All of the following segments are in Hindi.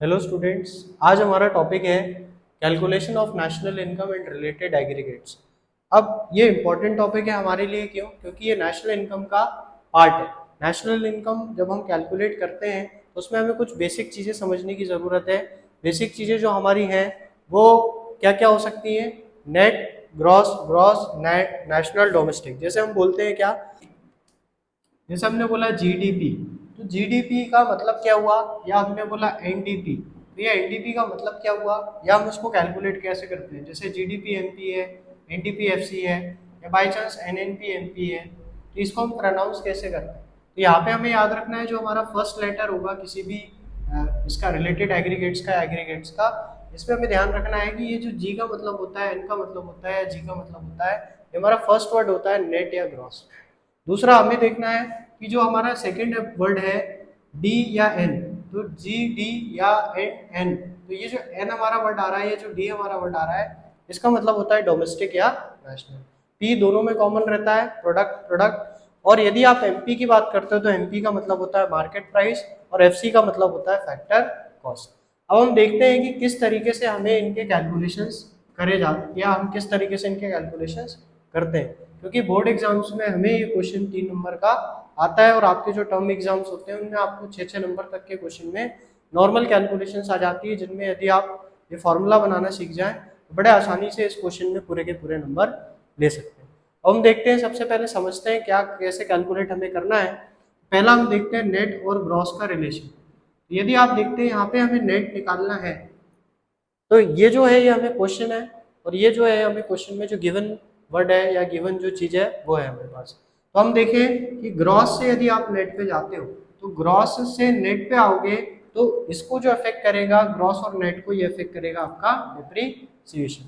Hello students. आज हमारा टॉपिक है calculation of national income and related aggregates. अब ये इम्पॉर्टेंट टॉपिक है हमारे लिए, क्यों? क्योंकि ये नेशनल इनकम का पार्ट है। नेशनल इनकम जब हम कैलकुलेट करते हैं तो उसमें हमें कुछ बेसिक चीज़ें समझने की ज़रूरत है। बेसिक चीज़ें जो हमारी हैं वो क्या क्या हो सकती हैं? Net, gross, gross net, national, domestic. जैसे हम बोलते हैं क्या, जैसे हमने बोला जीडीपी, तो जीडीपी का मतलब क्या हुआ? या हमने बोला एनडीपी, तो ये एनडीपी का मतलब क्या हुआ? या हम उसको कैलकुलेट कैसे करते हैं? जैसे जीडीपी एमपी है, एनडीपी एफसी है, या बाई चांस एनएनपी एमपी है, तो इसको हम प्रोनाउंस कैसे करते हैं? तो यहाँ पे हमें याद रखना है जो हमारा फर्स्ट लेटर होगा किसी भी इसका रिलेटेड एग्रीगेट्स का, इसमें हमें ध्यान रखना है कि ये जो जी का मतलब होता है, एन का मतलब होता है, जी का मतलब होता है, ये हमारा फर्स्ट वर्ड होता है नेट या ग्रॉस। दूसरा हमें देखना है कि जो हमारा सेकेंड वर्ड है डी या एन, तो जी डी या एन एन, तो ये जो एन हमारा वर्ड आ रहा है, ये जो डी हमारा वर्ड आ रहा है, इसका मतलब होता है डोमेस्टिक या नेशनल। पी दोनों में कॉमन रहता है, प्रोडक्ट प्रोडक्ट। और यदि आप एमपी की बात करते हो तो एमपी का मतलब होता है मार्केट प्राइस, और एफसी का मतलब होता है फैक्टर कॉस्ट। अब हम देखते हैं कि किस तरीके से हमें इनके कैलकुलेशंस करे जाते हैं, या हम किस तरीके से इनके कैलकुलेशंस करते हैं, क्योंकि बोर्ड एग्जाम्स में हमें ये क्वेश्चन 3 नंबर का आता है, और आपके जो टर्म एग्जाम्स होते हैं उनमें आपको 6-6 नंबर तक के क्वेश्चन में नॉर्मल कैलकुलेशंस आ जाती है, जिनमें यदि आप ये फॉर्मूला बनाना सीख जाएं तो बड़े आसानी से इस क्वेश्चन में पूरे के पूरे नंबर ले सकते हैं। अब हम देखते हैं, सबसे पहले समझते हैं क्या कैसे कैलकुलेट हमें करना है। पहला हम देखते हैं नेट और ग्रॉस का रिलेशन। यदि आप देखते हैं यहाँ पे हमें नेट निकालना है, तो ये जो है ये हमें क्वेश्चन है, और ये जो है हमें क्वेश्चन में जो गिवन वर्ड है या गिवन जो चीज़ है वो है हमारे पास। तो हम देखें कि ग्रॉस से यदि आप नेट पे जाते हो, तो ग्रॉस से नेट पे आओगे तो इसको जो अफेक्ट करेगा, ग्रॉस और नेट को ये अफेक्ट करेगा आपका डिप्रीसिएशन।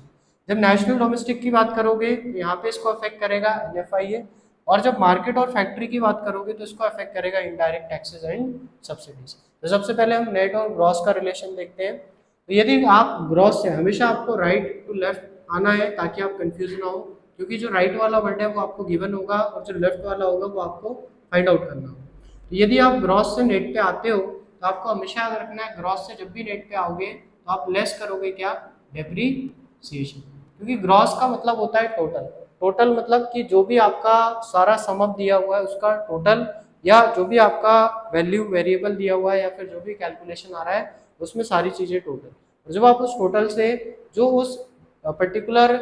जब नेशनल डोमेस्टिक की बात करोगे तो यहाँ पे इसको अफेक्ट करेगा एनएफआईए, और जब मार्केट और फैक्ट्री की बात करोगे तो इसको अफेक्ट करेगा इनडायरेक्ट टैक्सेस एंड सब्सिडीज। तो सबसे पहले हम नेट और ग्रॉस का रिलेशन देखते हैं। तो यदि आप ग्रॉस से, हमेशा आपको राइट टू लेफ्ट आना है ताकि आप कंफ्यूज ना हो, क्योंकि जो राइट वाला वर्ड है वो आपको गिवन होगा और जो लेफ्ट वाला होगा वो आपको फाइंड आउट करना होगा। तो यदि आप ग्रॉस से नेट पे आते हो तो आपको हमेशा याद रखना है, ग्रॉस से जब भी नेट पे आओगे तो आप लेस करोगे क्या? डेप्रीसिएशन। क्योंकि ग्रॉस का मतलब होता है टोटल। टोटल मतलब कि जो भी आपका सारा सम अप दिया हुआ है उसका टोटल, या जो भी आपका वैल्यू वेरिएबल दिया हुआ है, या फिर जो भी कैलकुलेशन आ रहा है उसमें सारी चीज़ें टोटल। और जब आप उस टोटल से जो उस पर्टिकुलर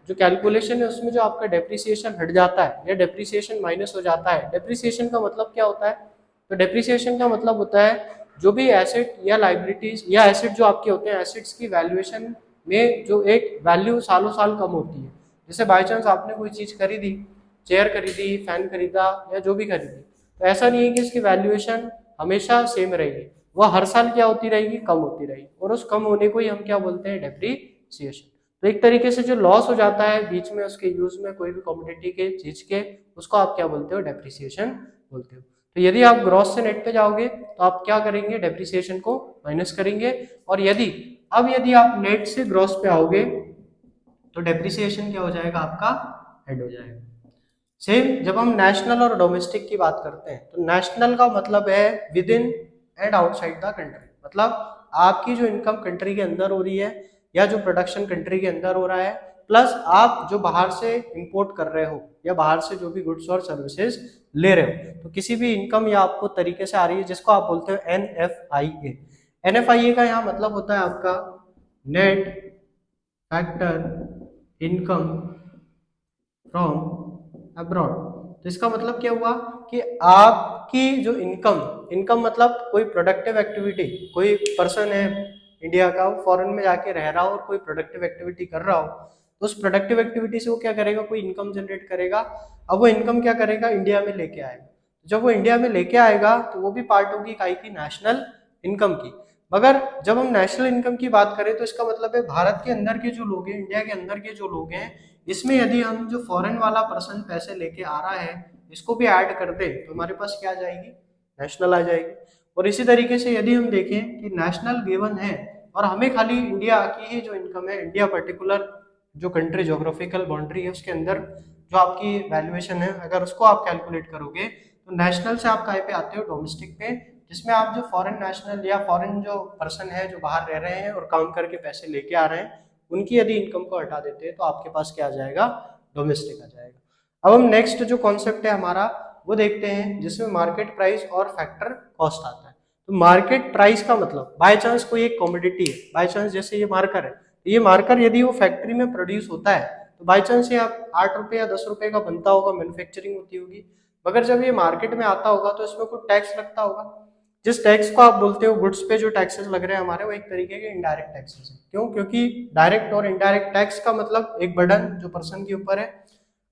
जो कैलकुलेशन है उसमें जो आपका डेप्रिसिएशन हट जाता है या डेप्रिसिएशन माइनस हो जाता है, डेप्रिसिएशन का मतलब क्या होता है? तो डेप्रिसिएशन का मतलब होता है जो भी एसेट या लाइबिलिटीज या एसेट जो आपके होते हैं, एसेट्स की वैल्यूएशन में जो एक वैल्यू सालों साल कम होती है। जैसे बाई चांस आपने कोई चीज़ खरीदी, चेयर खरीदी, फैन खरीदा, या जो भी खरीदी, तो ऐसा नहीं है कि इसकी वैल्यूएशन हमेशा सेम रहेगी, वह हर साल क्या होती रहेगी? कम होती रहेगी, और उस कम होने को ही हम क्या बोलते हैं? डेप्रीसिएशन। तो एक तरीके से जो लॉस हो जाता है बीच में उसके यूज में कोई भी कमोडिटी के चीज के, उसको आप क्या बोलते हो? डेप्रीसिएशन बोलते हो। तो यदि आप ग्रॉस से नेट पे जाओगे तो आप क्या करेंगे? डेप्रीसिएशन को माइनस करेंगे। और यदि आप नेट से ग्रॉस पे आओगे तो डेप्रीसिएशन क्या हो जाएगा? आपका हेड हो जाएगा। सेम जब हम नेशनल और डोमेस्टिक की बात करते हैं तो नेशनल का मतलब है with in and outside the country, मतलब आपकी जो इनकम कंट्री के अंदर हो रही है या जो प्रोडक्शन कंट्री के अंदर हो रहा है, प्लस आप जो बाहर से इंपोर्ट कर रहे हो या बाहर से जो भी गुड्स और सर्विसेज ले रहे हो, तो किसी भी इनकम या आपको तरीके से आ रही है जिसको आप बोलते हो NFIA। NFIA का यहाँ मतलब होता है आपका net factor income from abroad. तो इसका मतलब क्या हुआ कि आपकी जो इनकम, इनकम मतलब कोई प्रोडक्टिव एक्टिविटी, कोई पर्सन है इंडिया का, वो फॉरेन में जाके रह रहा हो और कोई प्रोडक्टिव एक्टिविटी कर रहा हो, तो उस प्रोडक्टिव एक्टिविटी से वो क्या करेगा? कोई इनकम जनरेट करेगा। अब वो इनकम क्या करेगा? इंडिया में लेके आएगा। जब वो इंडिया में लेके आएगा तो वो भी पार्ट होगी काई की? नेशनल इनकम की। मगर जब हम नेशनल इनकम की बात करें तो इसका मतलब है भारत के अंदर के जो लोग हैं, इंडिया के अंदर के जो लोग हैं, इसमें यदि हम जो फॉरेन वाला पर्सन पैसे लेके आ रहा है इसको भी ऐड कर दे तो हमारे पास क्या आ जाएगी? नेशनल आ जाएगी। और इसी तरीके से यदि हम देखें कि नेशनल गिवन है और हमें खाली इंडिया की ही जो इनकम है, इंडिया पर्टिकुलर जो कंट्री ज्योग्राफिकल बाउंड्री है उसके अंदर जो आपकी वैल्यूएशन है, अगर उसको आप कैलकुलेट करोगे तो नेशनल से आप कहीं पे आते हो, डोमेस्टिक पे, जिसमें आप जो फॉरेन नेशनल या फॉरेन जो पर्सन है जो बाहर रह रहे हैं और काम करके पैसे लेके आ रहे हैं, उनकी यदि इनकम को हटा देते हैं तो आपके पास क्या आ जाएगा, डोमेस्टिक आ जाएगा। अब हम नेक्स्ट जो कॉन्सेप्ट है हमारा वो देखते हैं, जिसमें मार्केट प्राइस और फैक्टर कॉस्ट आता है। तो मार्केट प्राइस का मतलब बाय चांस कोई एक कमोडिटी है, बाय चांस जैसे ये मार्कर है, तो ये मार्कर यदि वो फैक्ट्री में प्रोड्यूस होता है तो बाय चांस ये 8 रुपए या 10 रुपए का बनता होगा, मैन्युफैक्चरिंग होती होगी, मगर जब ये मार्केट में आता होगा तो इसमें कुछ टैक्स लगता होगा। जिस टैक्स को आप बोलते हो गुड्स पे जो टैक्सेस लग रहे हैं हमारे, वो एक तरीके के इनडायरेक्ट टैक्सेस हैं। क्यों? क्योंकि डायरेक्ट और इनडायरेक्ट टैक्स का मतलब एक बर्डन जो पर्सन के ऊपर है,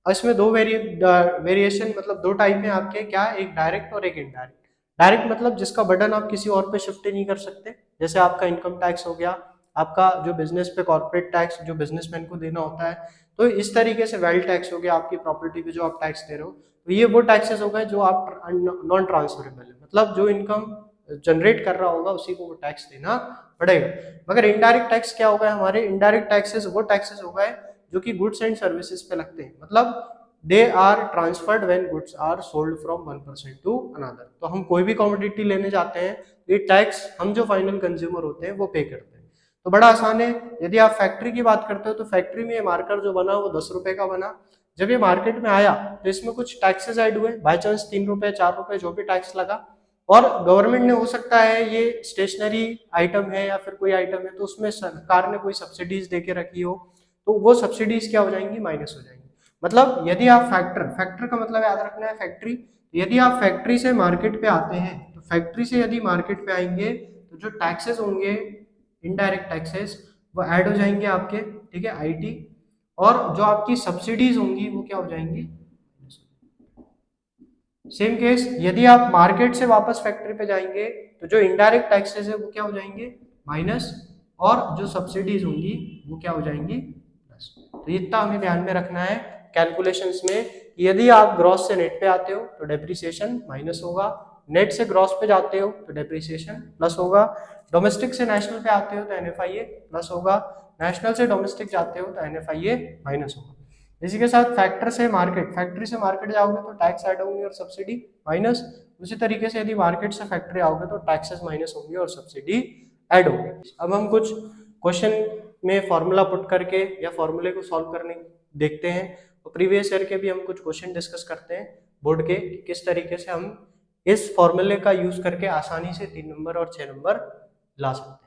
और इसमें दो वेरिएशन मतलब दो टाइप है आपके, क्या, एक डायरेक्ट और एक इनडायरेक्ट। डायरेक्ट मतलब जिसका बर्डन आप किसी और पे शिफ्ट नहीं कर सकते, जैसे आपका इनकम टैक्स हो गया, आपका जो बिजनेस पे कॉर्पोरेट टैक्स जो बिजनेसमैन को देना होता है, तो इस तरीके से वेल्थ टैक्स हो गया, आपकी प्रॉपर्टी पे जो आप टैक्स दे रहे हो, तो ये वो टैक्सेस हो गए जो आप नॉन ट्रांसफरेबल है, मतलब जो इनकम जनरेट कर रहा होगा उसी को वो टैक्स देना पड़ेगा। मगर इनडायरेक्ट टैक्स क्या होगा हमारे, इनडायरेक्ट टैक्सेस वो टैक्सेस हो गए जो कि गुड्स एंड सर्विसेज पे लगते हैं, मतलब they are transferred when goods are sold from one person to another. तो हम कोई भी कमोडिटी लेने जाते हैं, ये टैक्स हम जो फाइनल कंज्यूमर होते हैं वो पे करते हैं। तो बड़ा आसान है, यदि आप फैक्ट्री की बात करते हो तो फैक्ट्री में ये मार्कर जो बना वो 10 रुपए का बना, जब ये मार्केट में आया तो इसमें कुछ टैक्सेस ऐड हुए, बाई चांस 3 रुपए 4 रुपए जो भी टैक्स लगा, और गवर्नमेंट ने हो सकता है ये स्टेशनरी आइटम है या फिर कोई आइटम है तो उसमें सरकार ने कोई सब्सिडीज दे के रखी हो, तो वो सब्सिडीज क्या हो जाएंगी, माइनस हो जाएंगी। मतलब यदि आप फैक्टर का मतलब याद रखना है फैक्ट्री, यदि आप फैक्ट्री से मार्केट पे आते हैं तो फैक्ट्री से यदि मार्केट पे आएंगे तो जो टैक्सेस होंगे इनडायरेक्ट टैक्सेस वो ऐड हो जाएंगे आपके, ठीक है, आईटी, और जो आपकी सब्सिडीज होंगी वो क्या हो जाएंगी। सेम केस यदि आप मार्केट से वापस फैक्ट्री पे जाएंगे तो जो इनडायरेक्ट टैक्सेस है वो क्या हो जाएंगे, माइनस, और जो सब्सिडीज होंगी वो क्या हो जाएंगी, प्लस। तो इतना हमें ध्यान में रखना है कैलकुलेशंस में, यदि आप ग्रॉस से नेट पे आते हो तो डेप्रिसिएशन माइनस होगा, नेट से ग्रॉस पे जाते हो तो डेप्रिसिएशन प्लस होगा, डोमेस्टिक से नेशनल पे आते हो तो एनएफआईए प्लस होगा, नेशनल से डोमेस्टिक जाते हो तो एनएफआईए माइनस होगा। इसी के साथ फैक्टर से मार्केट, फैक्ट्री से मार्केट जाओगे तो टैक्स ऐड होंगे और सब्सिडी माइनस, उसी तरीके से यदि मार्केट से फैक्ट्री आओगे तो टैक्सेस माइनस होंगे और सब्सिडी ऐड होंगे। अब हम कुछ क्वेश्चन में फॉर्मूला पुट करके या फॉर्मूले को सॉल्व करने देखते हैं, तो प्रीवियस ईयर के भी हम कुछ क्वेश्चन डिस्कस करते हैं बोर्ड के, किस तरीके से हम इस फॉर्मूले का यूज करके आसानी से 3 नंबर और 6 नंबर ला सकते हैं।